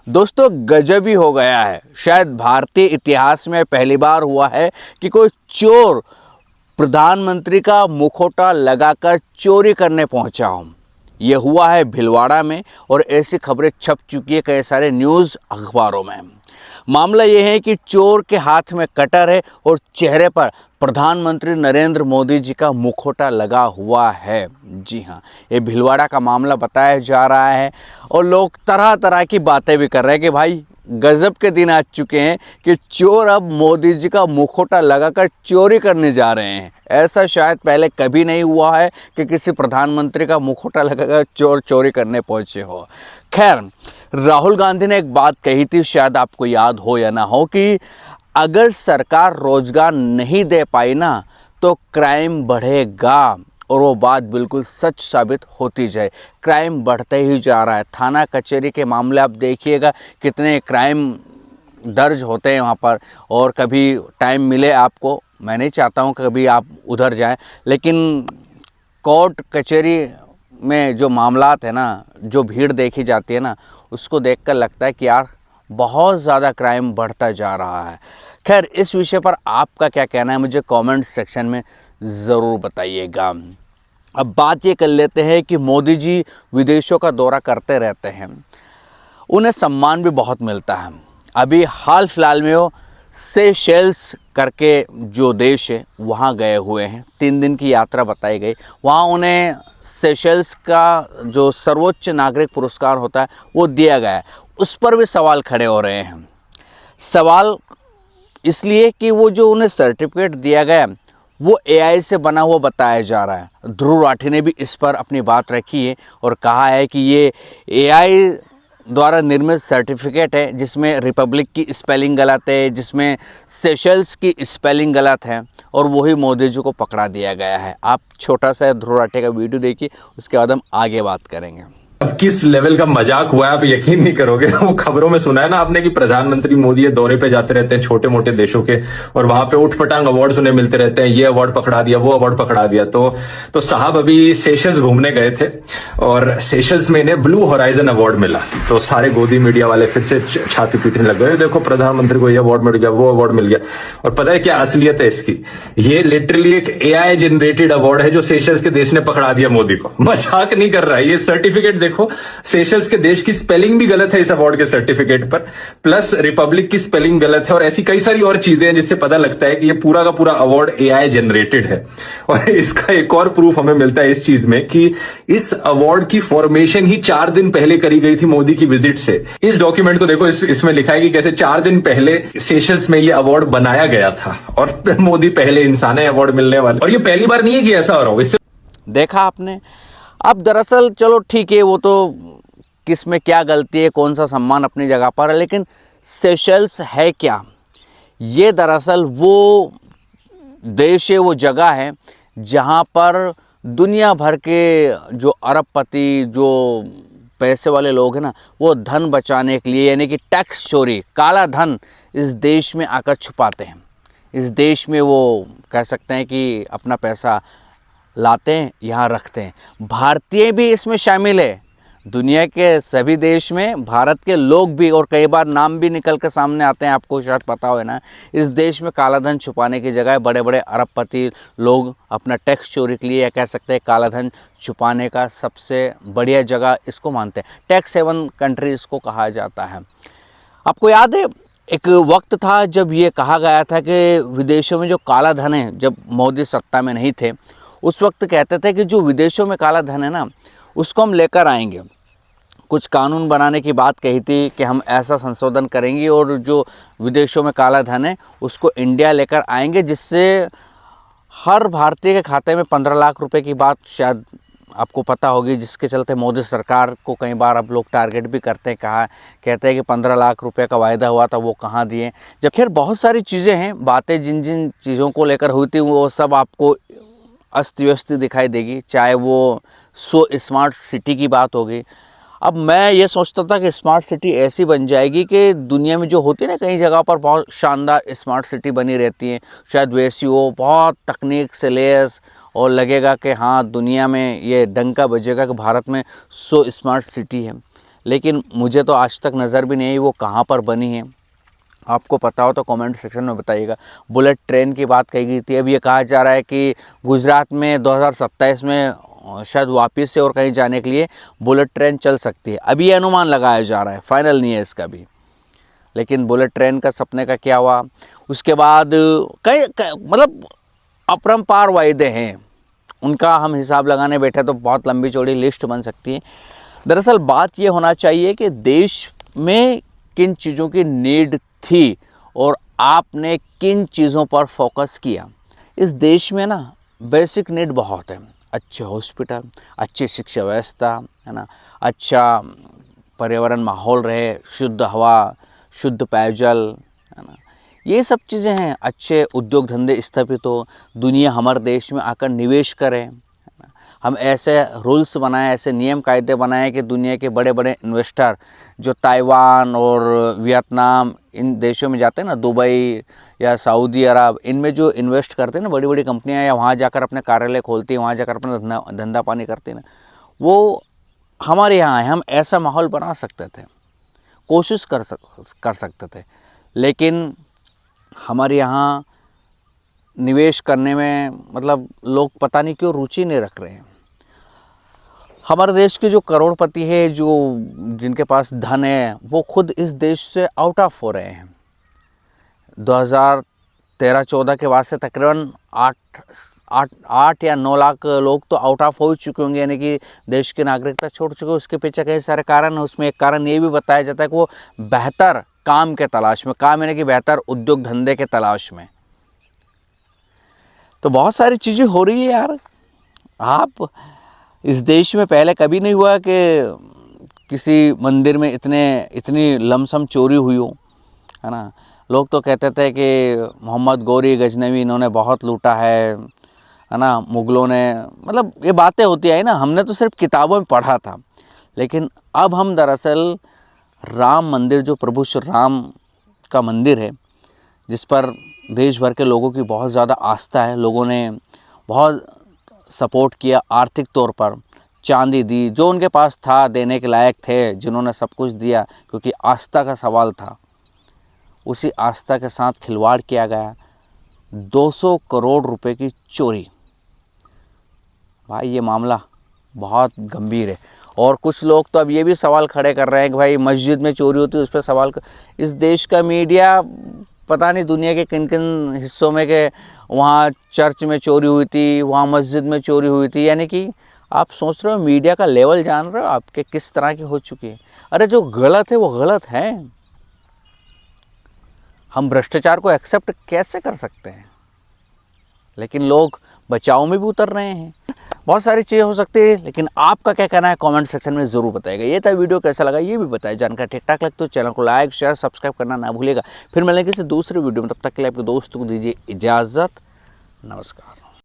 दोस्तों गजब ही हो गया है। शायद भारतीय इतिहास में पहली बार हुआ है कि कोई चोर प्रधानमंत्री का मुखौटा लगाकर चोरी करने पहुंचा हो। ये हुआ है भीलवाड़ा में और ऐसी खबरें छप चुकी है कई सारे न्यूज़ अखबारों में। मामला ये है कि चोर के हाथ में कटर है और चेहरे पर प्रधानमंत्री नरेंद्र मोदी जी का मुखौटा लगा हुआ है। जी हाँ, ये भीलवाड़ा का मामला बताया जा रहा है और लोग तरह तरह की बातें भी कर रहे हैं कि भाई गजब के दिन आ चुके हैं कि चोर अब मोदी जी का मुखौटा लगाकर चोरी करने जा रहे हैं। ऐसा शायद पहले कभी नहीं हुआ है कि किसी प्रधानमंत्री का मुखौटा लगाकर चोर चोरी करने पहुंचे हो। खैर, राहुल गांधी ने एक बात कही थी, शायद आपको याद हो या ना हो, कि अगर सरकार रोजगार नहीं दे पाई ना तो क्राइम बढ़ेगा। और वो बात बिल्कुल सच साबित होती जाए। क्राइम बढ़ते ही जा रहा है। थाना कचहरी के मामले आप देखिएगा कितने क्राइम दर्ज होते हैं वहाँ पर। और कभी टाइम मिले आपको, मैं नहीं चाहता हूँ कभी आप उधर जाएं, लेकिन कोर्ट कचहरी में जो मामलात है ना, जो भीड़ देखी जाती है ना, उसको देखकर लगता है कि यार बहुत ज़्यादा क्राइम बढ़ता जा रहा है। खैर, इस विषय पर आपका क्या कहना है मुझे कमेंट सेक्शन में ज़रूर बताइएगा। अब बात ये कर लेते हैं कि मोदी जी विदेशों का दौरा करते रहते हैं, उन्हें सम्मान भी बहुत मिलता है। अभी हाल फिलहाल में वो सेशेल्स करके जो देश है वहाँ गए हुए हैं। 3 दिन की यात्रा बताई गई। वहाँ उन्हें सेशेल्स का जो सर्वोच्च नागरिक पुरस्कार होता है वो दिया गया है। उस पर भी सवाल खड़े हो रहे हैं। सवाल इसलिए कि वो जो उन्हें सर्टिफिकेट दिया गया वो एआई से बना हुआ बताया जा रहा है। ध्रुव राठी ने भी इस पर अपनी बात रखी है और कहा है कि ये एआई द्वारा निर्मित सर्टिफिकेट है, जिसमें रिपब्लिक की स्पेलिंग गलत है, जिसमें सेशल्स की स्पेलिंग गलत है, और वही मोदी जी को पकड़ा दिया गया है। आप छोटा सा ध्रुव राठी का वीडियो देखिए, उसके बाद हम आगे बात करेंगे। अब किस लेवल का मजाक हुआ है आप यकीन नहीं करोगे। वो खबरों में सुना है ना आपने कि प्रधानमंत्री मोदी दौरे पे जाते रहते हैं छोटे मोटे देशों के, और वहां पे उठपटांग अवार्ड्स उन्हें मिलते रहते हैं। ये अवार्ड पकड़ा दिया, वो अवार्ड पकड़ा दिया। तो साहब अभी सेशल्स घूमने गए थे और सेशल्स में इन्हें ब्लू होराइजन अवार्ड मिला। तो सारे गोदी मीडिया वाले फिर से छाती पीटने लग गए, देखो प्रधानमंत्री को ये अवार्ड मिल गया, वो अवार्ड मिल गया। और पता है क्या असलियत है इसकी? ये लिटरली एक एआई जनरेटेड अवार्ड है जो सेशल्स के देश ने पकड़ा दिया मोदी को। मजाक नहीं कर रहा है। ये सर्टिफिकेट देखो, सेशल्स के देश की स्पेलिंग भी गलत है इस अवार्ड के सर्टिफिकेट पर, प्लस रिपब्लिक की स्पेलिंग गलत है, और ऐसी कई सारी और चीजें हैं जिससे पता लगता है कि ये पूरा का पूरा अवार्ड एआई जनरेटेड है। और इसका एक और प्रूफ हमें मिलता है इस चीज में कि इस अवार्ड की फॉर्मेशन ही 4 दिन पहले करी गई थी मोदी की विजिट से। इस डॉक्यूमेंट को देखो, इसमें लिखा है कि कैसे 4 दिन पहले सेशल्स में ये अवार्ड बनाया गया था, और मोदी पहले इंसान है अवार्ड मिलने वाले। और ये पहली बार नहीं है कि ऐसा हो रहा हो। इससे देखा आपने। अब दरअसल चलो ठीक है, वो तो किस में क्या गलती है, कौन सा सम्मान अपनी जगह पर है, लेकिन सेशल्स है क्या? ये दरअसल वो देश है, वो जगह है जहाँ पर दुनिया भर के जो अरबपति, जो पैसे वाले लोग हैं ना, वो धन बचाने के लिए, यानी कि टैक्स चोरी, काला धन इस देश में आकर छुपाते हैं। इस देश में वो कह सकते हैं कि अपना पैसा लाते हैं, यहाँ रखते हैं। भारतीय भी इसमें शामिल है। दुनिया के सभी देश में भारत के लोग भी, और कई बार नाम भी निकल कर सामने आते हैं, आपको शायद पता हो ना। इस देश में काला धन छुपाने की जगह बड़े बड़े अरबपति लोग अपना टैक्स चोरी के लिए, या कह सकते हैं काला धन छुपाने का सबसे बढ़िया जगह इसको मानते हैं। टैक्स हेवन कंट्री इसको कहा जाता है। आपको याद है एक वक्त था जब ये कहा गया था कि विदेशों में जो काला धन है, जब मोदी सत्ता में नहीं थे उस वक्त कहते थे कि जो विदेशों में काला धन है ना, उसको हम लेकर आएंगे। कुछ कानून बनाने की बात कही थी कि हम ऐसा संशोधन करेंगे और जो विदेशों में काला धन है उसको इंडिया लेकर आएंगे, जिससे हर भारतीय के खाते में 15 लाख रुपए की बात शायद आपको पता होगी, जिसके चलते मोदी सरकार को कई बार अब लोग टारगेट भी करते हैं। कहते हैं कि 15 लाख रुपए का वायदा हुआ था, वो कहाँ दिए। जब खैर बहुत सारी चीज़ें हैं, बातें जिन जिन चीज़ों को लेकर हुई थी वो सब आपको अस्त व्यस्त दिखाई देगी। चाहे वो स्मार्ट सिटी की बात होगी। अब मैं ये सोचता था कि स्मार्ट सिटी ऐसी बन जाएगी कि दुनिया में जो होती है ना, कई जगह पर बहुत शानदार स्मार्ट सिटी बनी रहती है, शायद वैसी हो, बहुत तकनीक से लैस, और लगेगा कि हाँ दुनिया में ये डंका बजेगा कि भारत में स्मार्ट सिटी है। लेकिन मुझे तो आज तक नज़र भी नहीं आई वो कहाँ पर बनी है। आपको पता हो तो कमेंट सेक्शन में बताइएगा। बुलेट ट्रेन की बात कही गई थी, अब ये कहा जा रहा है कि गुजरात में 2027 में शायद वापस से और कहीं जाने के लिए बुलेट ट्रेन चल सकती है। अभी ये अनुमान लगाया जा रहा है, फाइनल नहीं है इसका भी। लेकिन बुलेट ट्रेन का सपने का क्या हुआ? उसके बाद कई मतलब अपरंपार वायदे हैं, उनका हम हिसाब लगाने बैठे तो बहुत लंबी चौड़ी लिस्ट बन सकती है। दरअसल बात ये होना चाहिए कि देश में किन चीज़ों की नीड थी और आपने किन चीज़ों पर फोकस किया। इस देश में ना बेसिक नीड बहुत है, अच्छे हॉस्पिटल, अच्छी शिक्षा व्यवस्था, है ना, अच्छा पर्यावरण माहौल रहे, शुद्ध हवा, शुद्ध पेयजल, है ना, ये सब चीज़ें हैं। अच्छे उद्योग धंधे स्थापित हो, दुनिया हमारे देश में आकर निवेश करे, हम ऐसे रूल्स बनाएं, ऐसे नियम कायदे बनाएं कि दुनिया के बड़े बड़े इन्वेस्टर जो ताइवान और वियतनाम इन देशों में जाते हैं ना, दुबई या सऊदी अरब, इनमें जो इन्वेस्ट करते हैं ना बड़ी बड़ी कंपनियां, या वहाँ जाकर अपने कार्यालय खोलती हैं, वहाँ जाकर अपना धंधा पानी करते हैं ना, वो हमारे यहाँ है। हम ऐसा माहौल बना सकते थे, कोशिश कर सकते थे, लेकिन हमारे यहाँ निवेश करने में मतलब लोग पता नहीं क्यों रुचि नहीं रख रहे हैं। हमारे देश के जो करोड़पति है, जो जिनके पास धन है, वो खुद इस देश से आउट ऑफ हो रहे हैं। 2013-14 के बाद से तकरीबन 8 या 9 लाख लोग तो आउट ऑफ हो चुके होंगे, यानी कि देश की नागरिकता छोड़ चुके। उसके पीछे कई सारे कारण हैं। उसमें एक कारण ये भी बताया जाता है कि वो बेहतर काम के तलाश में, काम यानी कि बेहतर उद्योग धंधे के तलाश में। तो बहुत सारी चीज़ें हो रही है यार। आप इस देश में पहले कभी नहीं हुआ कि किसी मंदिर में इतनी लमसम चोरी हुई हो, है ना। लोग तो कहते थे कि मोहम्मद गौरी गजनवी इन्होंने बहुत लूटा है ना, मुग़लों ने, मतलब ये बातें होती आई ना, हमने तो सिर्फ किताबों में पढ़ा था। लेकिन अब हम दरअसल राम मंदिर, जो प्रभु श्री राम का मंदिर है, जिस पर देश भर के लोगों की बहुत ज़्यादा आस्था है, लोगों ने बहुत सपोर्ट किया, आर्थिक तौर पर चांदी दी, जो उनके पास था देने के लायक थे, जिन्होंने सब कुछ दिया क्योंकि आस्था का सवाल था, उसी आस्था के साथ खिलवाड़ किया गया। 200 करोड़ रुपए की चोरी। भाई ये मामला बहुत गंभीर है। और कुछ लोग तो अब ये भी सवाल खड़े कर रहे हैं कि भाई मस्जिद में चोरी होती है, उस पर सवाल इस देश का मीडिया पता नहीं दुनिया के किन किन हिस्सों में के वहाँ चर्च में चोरी हुई थी, वहाँ मस्जिद में चोरी हुई थी, यानी कि आप सोच रहे हो मीडिया का लेवल जान रहे हो आपके किस तरह की हो चुकी है। अरे जो गलत है वो गलत है, हम भ्रष्टाचार को एक्सेप्ट कैसे कर सकते हैं? लेकिन लोग बचाव में भी उतर रहे हैं। बहुत सारी चीज़ें हो सकती है, लेकिन आपका क्या कहना है कमेंट सेक्शन में ज़रूर बताइएगा। ये था वीडियो, कैसा लगा ये भी बताइए। जानकारी ठीक ठाक लगे तो चैनल को लाइक शेयर सब्सक्राइब करना ना भूलिएगा। फिर मिलेंगे किसी दूसरे वीडियो में, तब तक के लिए आपके दोस्तों को दीजिए इजाज़त। नमस्कार।